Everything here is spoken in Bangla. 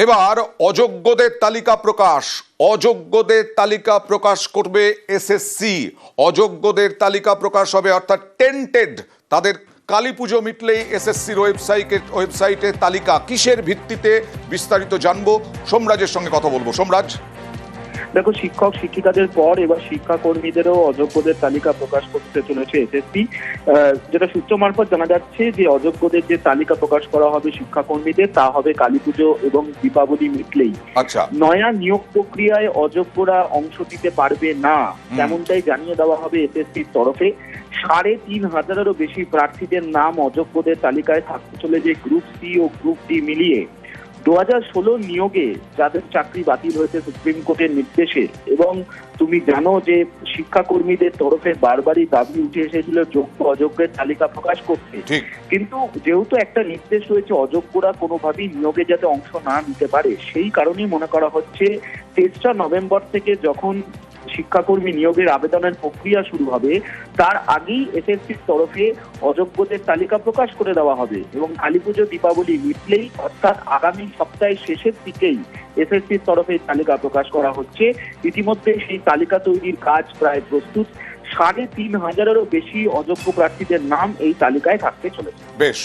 এবার অযোগ্যদের তালিকা প্রকাশ। অযোগ্যদের তালিকা প্রকাশ করবে এসএসসি। অযোগ্যদের তালিকা প্রকাশ হবে, অর্থাৎ টেন্টেড, তাদের কালীপুজো মিটলেই এসএসসির ওয়েবসাইটে তালিকা। কিসের ভিত্তিতে বিস্তারিত জানবো, সোমরাজের সঙ্গে কথা বলবো। সোমরাজ, দেখো, শিক্ষক শিক্ষিকাদের পর এবার শিক্ষাকর্মীদেরও অযোগ্যদের তালিকা প্রকাশ করতে চলেছে এসএসসি। যেটা সূত্র মারফত জানা যাচ্ছে যে অযোগ্যদের যে তালিকা প্রকাশ করা হবে শিক্ষাকর্মীদের, তা হবে কালীপুজো এবং দীপাবলি মিটলেই। আচ্ছা, নয়া নিয়োগ প্রক্রিয়ায় অযোগ্যরা অংশ নিতে পারবে না, তেমনটাই জানিয়ে দেওয়া হবে এসএসসির তরফে। ৩,৫০০-এরও বেশি প্রার্থীদের নাম অযোগ্যদের তালিকায় থাকতে চলেছে গ্রুপ সি ও গ্রুপ ডি মিলিয়ে। 2016 নিয়োগে যাদের চাকরি বাতিল হয়েছে সুপ্রিম কোর্টের নির্দেশে, এবং তুমি জানো যে শিক্ষাকর্মীদের তরফে বারবারই দাবি উঠে এসেছিল যোগ্য অযোগ্যের তালিকা প্রকাশ করতে, কিন্তু যেহেতু একটা নির্দেশ রয়েছে অযোগ্যরা কোনোভাবেই নিয়োগে যাতে অংশ না নিতে পারে, সেই কারণেই মনে করা হচ্ছে তেসরা নভেম্বর থেকে যখন শিক্ষাকর্মী নিয়োগের আবেদনের প্রক্রিয়া শুরু হবে, তার আগেই এসএসসির তরফে অযোগ্যদের তালিকা প্রকাশ করে দেওয়া হবে এবং কালীপুজো দীপাবলি মিটলেই, অর্থাৎ আগামী সপ্তাহের শেষের দিকেই এসএসসির তরফে তালিকা প্রকাশ করা হচ্ছে। ইতিমধ্যে সেই তালিকা তৈরির কাজ প্রায় প্রস্তুত। ৩,৫০০-এরও বেশি অযোগ্য প্রার্থীদের নাম এই তালিকায় থাকতে চলেছে। বেশ।